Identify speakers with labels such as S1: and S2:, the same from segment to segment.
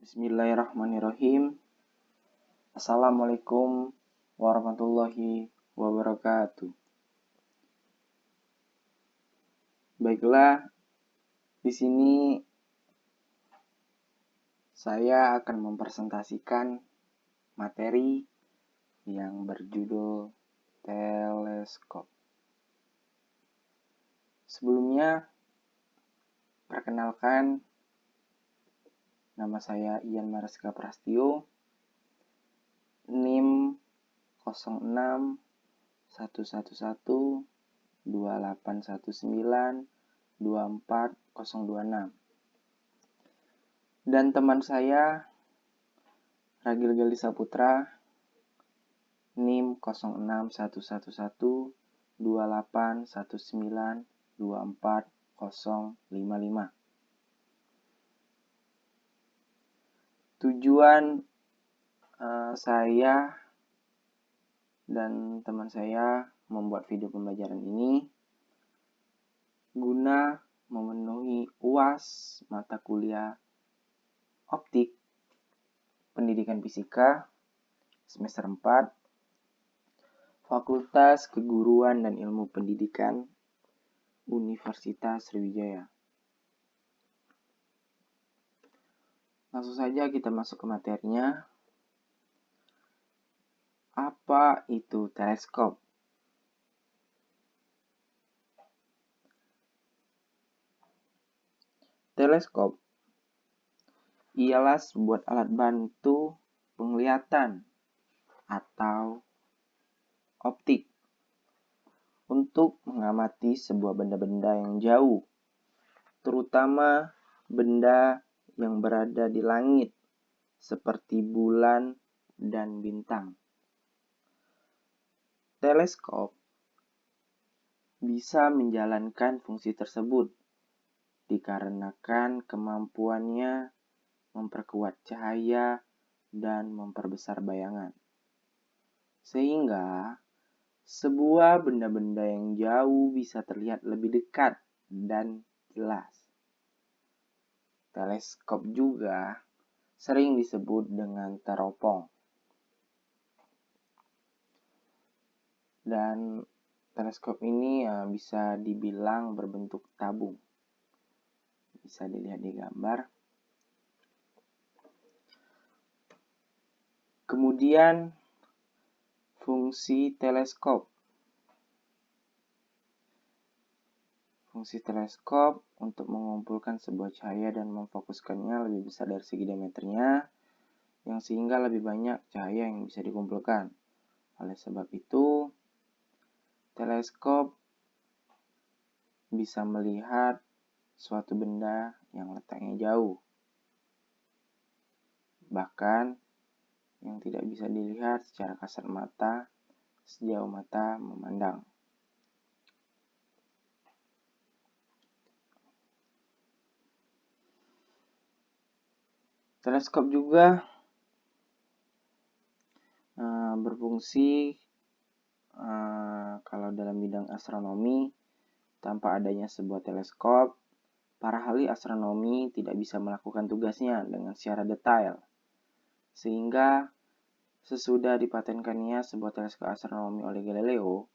S1: Bismillahirrahmanirrahim. Assalamualaikum warahmatullahi wabarakatuh. Baiklah, di sini saya akan mempresentasikan materi yang berjudul teleskop. Sebelumnya, perkenalkan, nama saya Ian Mariska Prastio, NIM 06 111 2819 24026. Dan teman saya Ragil Gali Saputra, NIM 06 111 2819 24055. Tujuan saya dan teman saya membuat video pembelajaran ini guna memenuhi UAS mata kuliah optik pendidikan fisika semester 4 Fakultas Keguruan dan Ilmu Pendidikan Universitas Sriwijaya. Langsung saja kita masuk ke materinya. Apa itu teleskop? Teleskop ialah sebuah alat bantu penglihatan atau optik untuk mengamati sebuah benda-benda yang jauh, terutama benda yang berada di langit seperti bulan dan bintang. Teleskop bisa menjalankan fungsi tersebut dikarenakan kemampuannya memperkuat cahaya dan memperbesar bayangan, sehingga sebuah benda-benda yang jauh bisa terlihat lebih dekat dan jelas. Teleskop juga sering disebut dengan teropong. Dan teleskop ini bisa dibilang berbentuk tabung. Bisa dilihat di gambar. Kemudian fungsi teleskop. Fungsi teleskop untuk mengumpulkan sebuah cahaya dan memfokuskannya lebih besar dari segi diameternya, yang sehingga lebih banyak cahaya yang bisa dikumpulkan. Oleh sebab itu, teleskop bisa melihat suatu benda yang letaknya jauh, bahkan yang tidak bisa dilihat secara kasat mata sejauh mata memandang. Teleskop juga berfungsi kalau dalam bidang astronomi. Tanpa adanya sebuah teleskop, para ahli astronomi tidak bisa melakukan tugasnya dengan secara detail. Sehingga sesudah dipatenkannya sebuah teleskop astronomi oleh Galileo,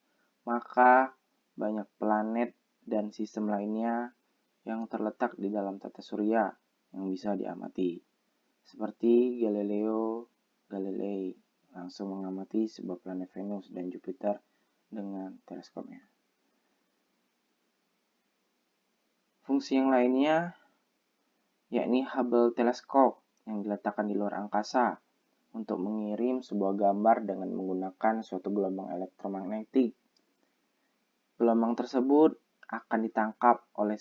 S1: maka banyak planet dan sistem lainnya yang terletak di dalam tata surya yang bisa diamati. Seperti Galileo Galilei langsung mengamati sebuah planet Venus dan Jupiter dengan teleskopnya. Fungsi yang lainnya yakni Hubble Teleskop yang diletakkan di luar angkasa untuk mengirim sebuah gambar dengan menggunakan suatu gelombang elektromagnetik. Gelombang tersebut akan ditangkap oleh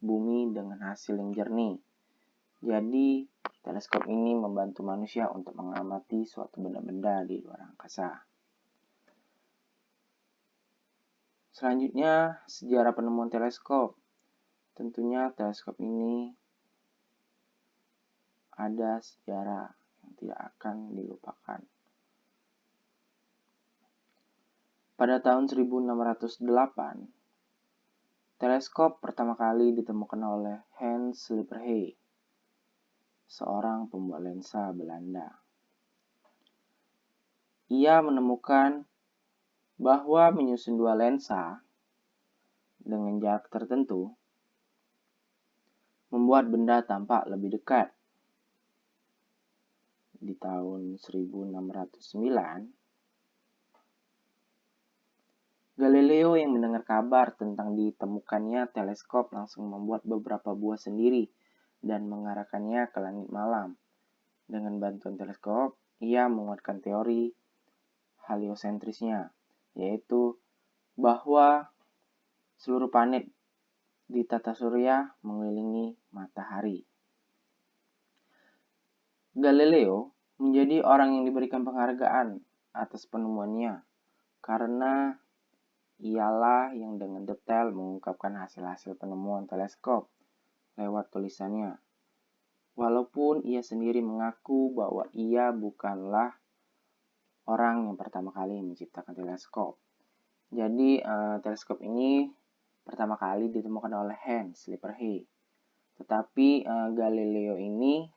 S1: bumi dengan hasil yang jernih. Jadi, teleskop ini membantu manusia untuk mengamati suatu benda-benda di luar angkasa. Selanjutnya, sejarah penemuan teleskop. Tentunya teleskop ini ada sejarah yang tidak akan dilupakan. Pada tahun 1608, teleskop pertama kali ditemukan oleh Hans Lippershey. seorang pembuat lensa Belanda. Ia menemukan bahwa menyusun dua lensa dengan jarak tertentu membuat benda tampak lebih dekat. Di tahun 1609, Galileo yang mendengar kabar tentang ditemukannya teleskop langsung membuat beberapa buah sendiri dan mengarahkannya ke langit malam. Dengan bantuan teleskop, ia menguatkan teori heliosentrisnya, yaitu bahwa seluruh planet di tata surya mengelilingi matahari. Galileo menjadi orang yang diberikan penghargaan atas penemuannya karena ialah yang dengan detail mengungkapkan hasil-hasil penemuan teleskop lewat tulisannya. Walaupun ia sendiri mengaku bahwa ia bukanlah orang yang pertama kali menciptakan teleskop. Jadi teleskop ini pertama kali ditemukan oleh Hans Lippershey. Tetapi Galileo ini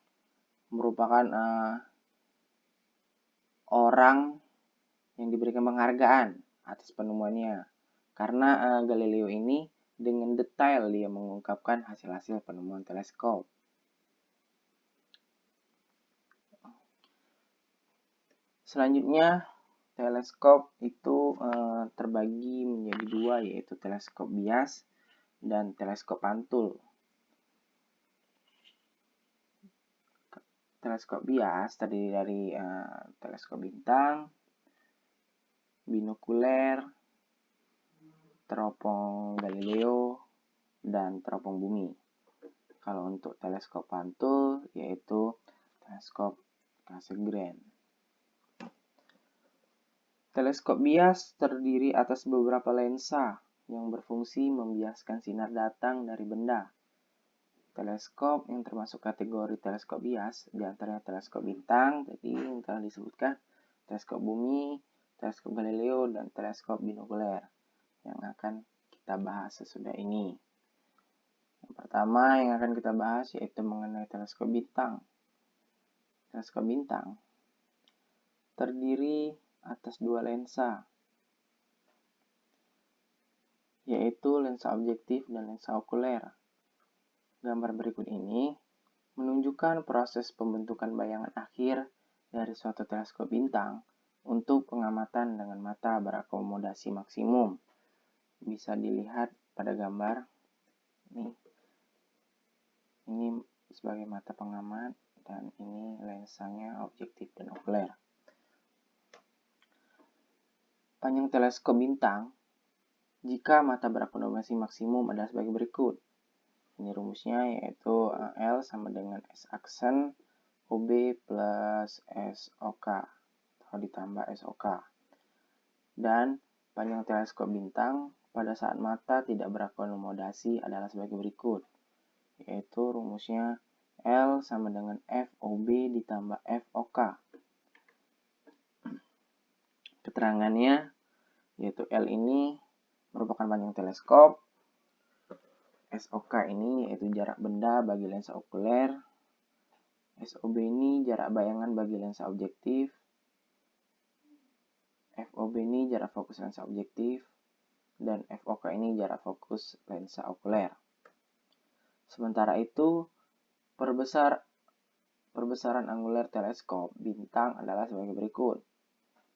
S1: merupakan orang yang diberikan penghargaan atas penemuannya. Karena Galileo ini dengan detail dia mengungkapkan hasil-hasil penemuan teleskop. Selanjutnya, teleskop itu terbagi menjadi dua, yaitu teleskop bias dan teleskop pantul. Teleskop bias terdiri dari teleskop bintang, binokuler, teropong Galileo, dan teropong bumi. Kalau untuk teleskop pantul, yaitu teleskop Cassegrain. Teleskop bias terdiri atas beberapa lensa yang berfungsi membiaskan sinar datang dari benda. Teleskop yang termasuk kategori teleskop bias diantaranya teleskop bintang, tadi yang telah disebutkan, teleskop bumi, teleskop Galileo, dan teleskop binokuler yang akan kita bahas sesudah ini. Yang pertama yang akan kita bahas yaitu mengenai teleskop bintang. Teleskop bintang terdiri atas dua lensa, yaitu lensa objektif dan lensa okuler. Gambar berikut ini menunjukkan proses pembentukan bayangan akhir dari suatu teleskop bintang untuk pengamatan dengan mata berakomodasi maksimum. Bisa dilihat pada gambar ini. Ini sebagai mata pengamat dan ini lensanya objektif dan okuler. Panjang teleskop bintang jika mata berakomodasi maksimum adalah sebagai berikut. Ini rumusnya yaitu L sama dengan S aksen OB plus SOK atau ditambah SOK. Dan panjang teleskop bintang pada saat mata tidak berakomodasi adalah sebagai berikut. Yaitu rumusnya L sama dengan FOB ditambah FOK. Keterangannya yaitu L ini merupakan panjang teleskop, SOK ini yaitu jarak benda bagi lensa okuler, SOB ini jarak bayangan bagi lensa objektif, FOB ini jarak fokus lensa objektif, dan FOK ini jarak fokus lensa okuler. Sementara itu, perbesaran anguler teleskop bintang adalah sebagai berikut.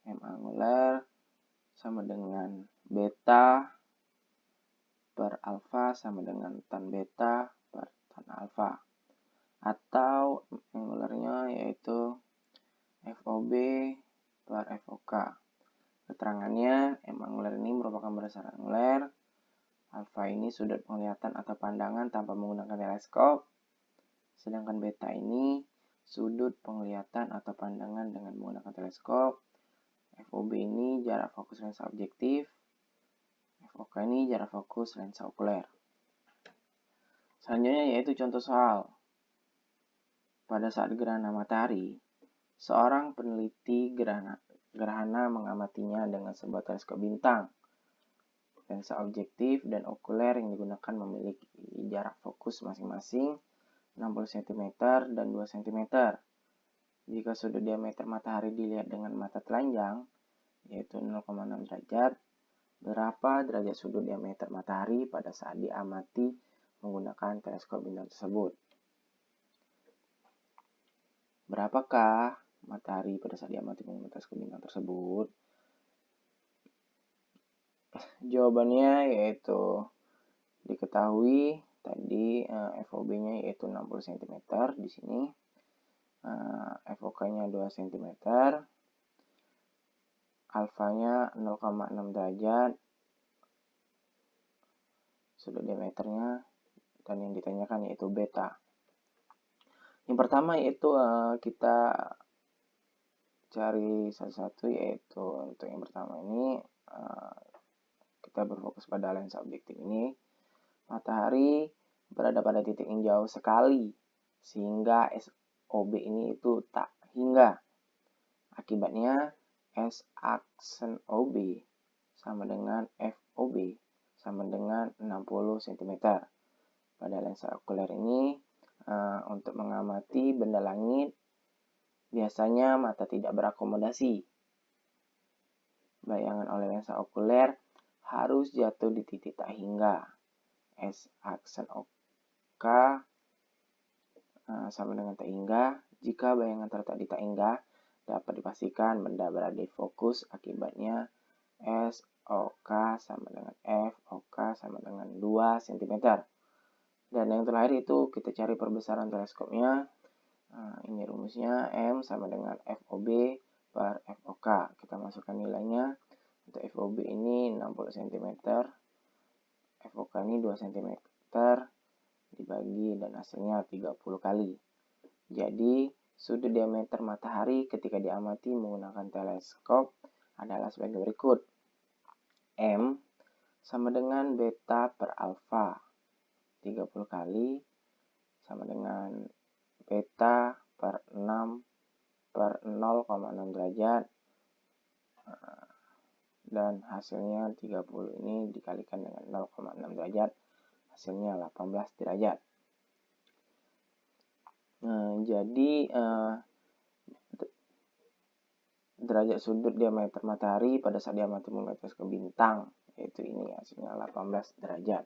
S1: M anguler sama dengan beta per alfa sama dengan tan beta per tan alfa. Atau angulernya yaitu FOB per FOK. Keterangannya, M anguler ini merupakan perbesaran anguler. Alfa ini sudut penglihatan atau pandangan tanpa menggunakan teleskop. Sedangkan beta ini sudut penglihatan atau pandangan dengan menggunakan teleskop. FOB ini jarak fokus lensa objektif. FOK ini jarak fokus lensa okuler. Selanjutnya yaitu contoh soal. Pada saat gerhana matahari, seorang peneliti gerhana mengamatinya dengan sebuah teleskop bintang. Lensa objektif dan okuler yang digunakan memiliki jarak fokus masing-masing 60 cm, dan 2 cm. Jika sudut diameter matahari dilihat dengan mata telanjang, yaitu 0,6 derajat, berapa derajat sudut diameter matahari pada saat diamati menggunakan teleskop bintang tersebut? Berapakah matahari pada saat diamati menggunakan teleskop bintang tersebut? Jawabannya yaitu diketahui tadi FOB-nya yaitu 60 cm di sini. FOK-nya 2 cm. Alfanya 0,6 derajat. Sudut diameternya, dan yang ditanyakan yaitu beta. Yang pertama yaitu kita cari satu-satu, yaitu untuk yang pertama ini kita berfokus pada lensa objektif ini. Matahari berada pada titik yang jauh sekali sehingga SOB ini itu tak hingga. Akibatnya S aksen OB sama dengan FOB sama dengan 60 cm. Pada lensa okuler ini untuk mengamati benda langit biasanya mata tidak berakomodasi. Bayangan oleh lensa okuler harus jatuh di titik tak hingga. S aksen OK sama dengan tak hingga. Jika bayangan terletak di tak hingga, dapat dipastikan benda berada di fokus. Akibatnya S OK sama dengan F OK sama dengan 2 cm. Dan yang terakhir itu kita cari perbesaran teleskopnya. Ini rumusnya M sama dengan FOB per FOK. Kita masukkan nilainya. Untuk FOB ini 60 cm, FOK ini 2 cm, dibagi dan hasilnya 30 kali. Jadi sudut diameter matahari ketika diamati menggunakan teleskop adalah sebagai berikut. M sama dengan beta per alfa 30 kali sama dengan beta per 6 per 0,6 derajat, dan hasilnya 30 ini dikalikan dengan 0,6 derajat, hasilnya 18 derajat. Jadi derajat sudut diameter matahari pada saat diamati menggunakan teleskop bintang, yaitu ini hasilnya 18 derajat.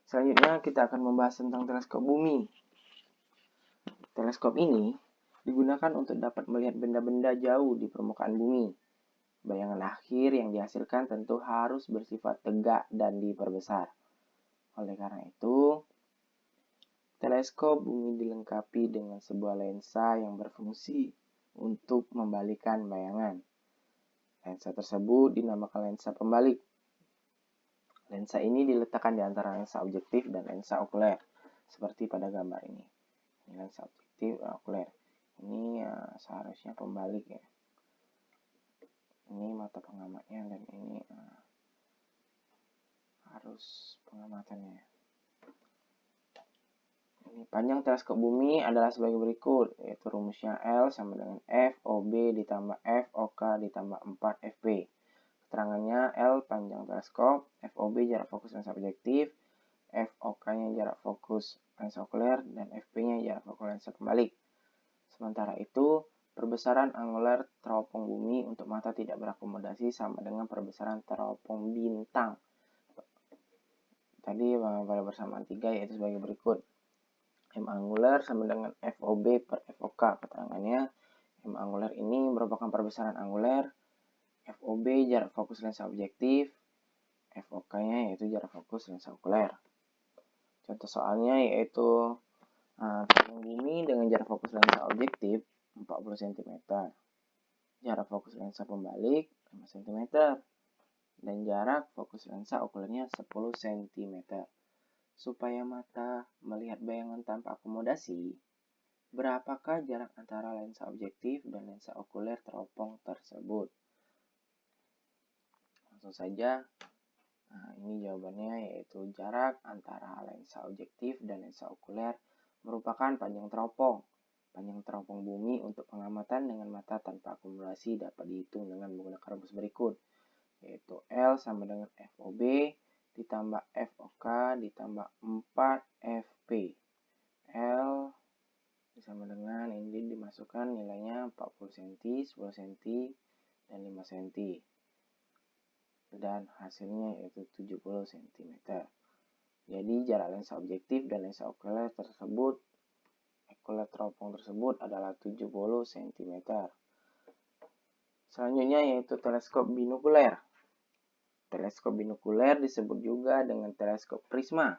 S1: Selanjutnya kita akan membahas tentang teleskop bumi. Teleskop ini digunakan untuk dapat melihat benda-benda jauh di permukaan bumi. Bayangan akhir yang dihasilkan tentu harus bersifat tegak dan diperbesar. Oleh karena itu, teleskop bumi dilengkapi dengan sebuah lensa yang berfungsi untuk membalikan bayangan. Lensa tersebut dinamakan lensa pembalik. Lensa ini diletakkan di antara lensa objektif dan lensa okuler, seperti pada gambar ini. Ini lensa objektif dan okuler. Ini seharusnya pembalik ya. Ini mata pengamatnya dan ini harus pengamatannya. Ini panjang teleskop bumi adalah sebagai berikut, yaitu rumusnya L sama dengan FOB ditambah FOK ditambah 4 FP. Keterangannya L panjang teleskop, FOB jarak fokus lensa objektif, FOK-nya jarak fokus lensa okuler, dan FP-nya jarak fokus lensa pembalik. Sementara itu, perbesaran angular teropong bumi untuk mata tidak berakomodasi sama dengan perbesaran teropong bintang. Tadi pada persamaan 3 yaitu sebagai berikut. M angular sama dengan FOB per FOK. Keterangannya, M angular ini merupakan perbesaran angular, FOB jarak fokus lensa objektif, FOK-nya yaitu jarak fokus lensa okuler. Contoh soalnya yaitu teropong bumi dengan jarak fokus lensa objektif 40 cm, jarak fokus lensa pembalik 5 cm, dan jarak fokus lensa okulernya 10 cm. Supaya mata melihat bayangan tanpa akomodasi, berapakah jarak antara lensa objektif dan lensa okuler teropong tersebut? Langsung saja, ini jawabannya yaitu jarak antara lensa objektif dan lensa okuler merupakan panjang teropong. Panjang teropong bumi untuk pengamatan dengan mata tanpa akomodasi dapat dihitung dengan menggunakan rumus berikut, yaitu L sama dengan FOB ditambah FOK ditambah 4 FP. L 40 cm, 10 cm, dan 5 cm. Dan hasilnya yaitu 70 cm. Jadi jarak lensa objektif dan lensa okuler tersebut, okuler teropong tersebut adalah 70 cm. Selanjutnya yaitu teleskop binokuler. Teleskop binokuler disebut juga dengan teleskop prisma.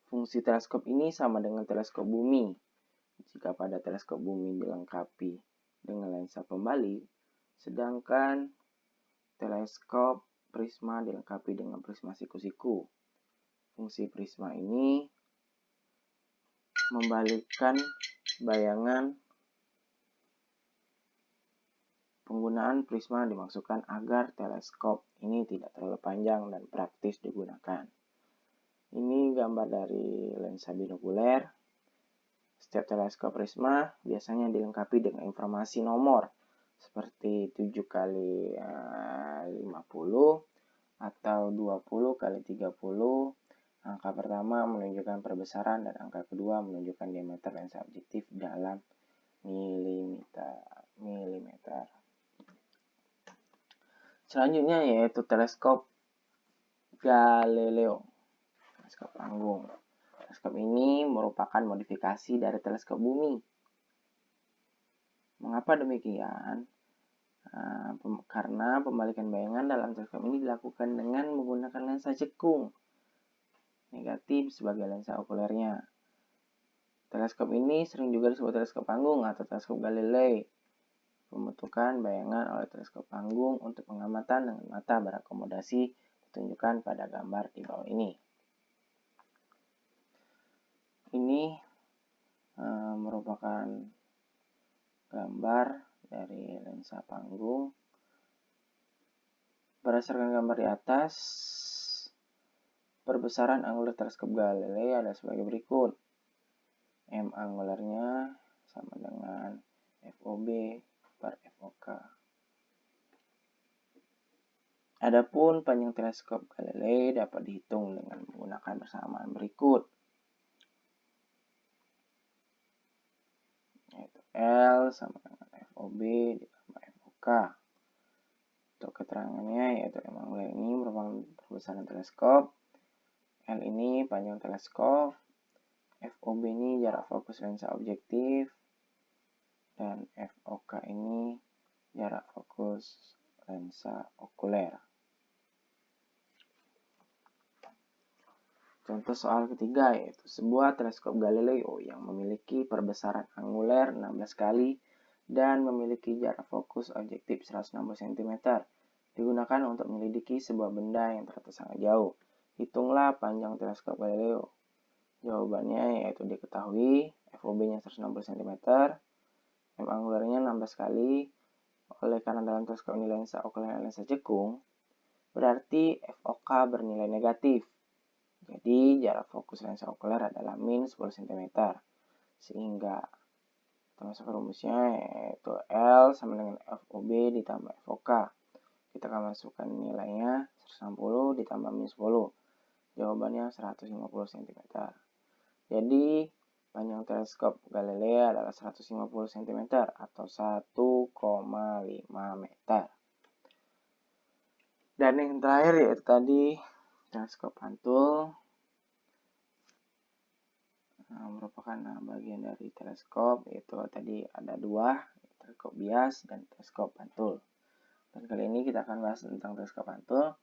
S1: Fungsi teleskop ini sama dengan teleskop bumi. Jika pada teleskop bumi dilengkapi dengan lensa pembalik, sedangkan teleskop prisma dilengkapi dengan prisma siku-siku. Fungsi prisma ini membalikkan bayangan. Penggunaan prisma dimaksudkan agar teleskop ini tidak terlalu panjang dan praktis digunakan. Ini gambar dari lensa binokuler. Setiap teleskop prisma biasanya dilengkapi dengan informasi nomor seperti 7 kali 50 atau 20 kali 30. Angka pertama menunjukkan perbesaran dan angka kedua menunjukkan diameter lensa objektif dalam milimeter. Selanjutnya yaitu teleskop Galileo, teleskop panggung. Teleskop ini merupakan modifikasi dari teleskop bumi. Mengapa demikian? Karena pembalikan bayangan dalam teleskop ini dilakukan dengan menggunakan lensa cekung negatif sebagai lensa okulernya. Teleskop ini sering juga disebut teleskop panggung atau teleskop Galilei. Pembentukan bayangan oleh teleskop panggung untuk pengamatan dengan mata berakomodasi ditunjukkan pada gambar di bawah ini. Ini merupakan gambar dari lensa panggung. Berdasarkan gambar di atas, perbesaran angular teleskop Galilei ada sebagai berikut. M angularnya sama dengan FOB per FOK. Adapun panjang teleskop Galilei dapat dihitung dengan menggunakan persamaan berikut. Yaitu L sama dengan FOB ditambah FOK. Untuk keterangannya yaitu M angular ini merupakan perbesaran teleskop. L ini panjang teleskop. FOB ini jarak fokus lensa objektif, dan FOK ini jarak fokus lensa okuler. Contoh soal ketiga yaitu sebuah teleskop Galileo yang memiliki perbesaran anguler 16 kali dan memiliki jarak fokus objektif 160 cm digunakan untuk menyelidiki sebuah benda yang terletak sangat jauh. Hitunglah panjang teleskop Galileo. Jawabannya yaitu diketahui FOB-nya 160 cm, M angularnya 16 kali. Oleh karena dalam teleskop ini lensa okuler dan lensa cekung, berarti FOK bernilai negatif. Jadi jarak fokus lensa okuler adalah min 10 cm. Sehingga kita masuk ke rumusnya yaitu L sama dengan FOB ditambah FOK. Kita akan masukkan nilainya 160 ditambah min 10. Jawabannya 150 cm. Jadi panjang teleskop Galilei adalah 150 cm atau 1,5 meter. Dan yang terakhir yaitu tadi teleskop pantul. Merupakan bagian dari teleskop, yaitu tadi ada dua, teleskop bias dan teleskop pantul. Dan kali ini kita akan bahas tentang teleskop pantul.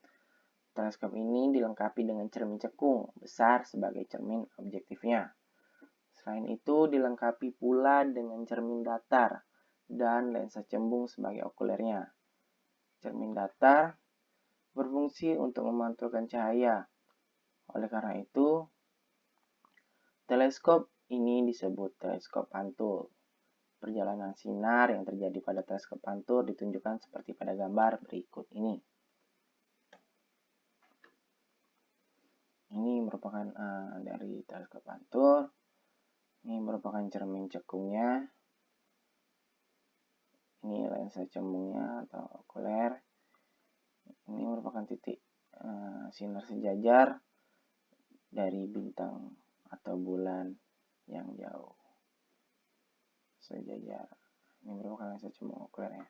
S1: Teleskop ini dilengkapi dengan cermin cekung besar sebagai cermin objektifnya. Selain itu dilengkapi pula dengan cermin datar dan lensa cembung sebagai okulernya. Cermin datar berfungsi untuk memantulkan cahaya. Oleh karena itu, teleskop ini disebut teleskop pantul. Perjalanan sinar yang terjadi pada teleskop pantul ditunjukkan seperti pada gambar berikut ini. Ini merupakan dari teleskop pantul. Ini merupakan cermin cekungnya. Ini lensa cembungnya atau okuler. Ini merupakan titik sinar sejajar dari bintang atau bulan yang jauh. Sejajar. Ini merupakan lensa cuma okuler ya.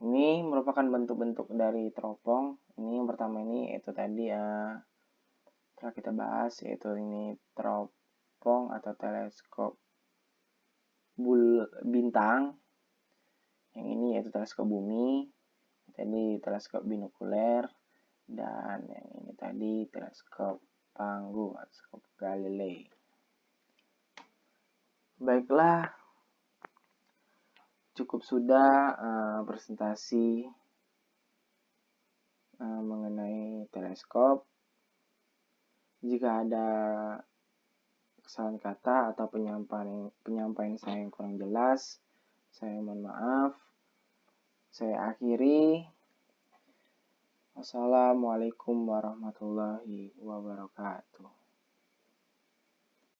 S1: Ini merupakan bentuk-bentuk dari teropong. Ini yang pertama ini itu tadi telah kita bahas, yaitu ini teropong atau teleskop bintang. Yang ini yaitu teleskop bumi. Tadi teleskop binokuler. Dan yang ini tadi teleskop panggung atau teleskop Galilei. Baiklah, cukup sudah presentasi mengenai teleskop. Jika ada kesalahan kata atau penyampaian saya yang kurang jelas, saya mohon maaf. Saya akhiri. Wassalamualaikum warahmatullahi wabarakatuh.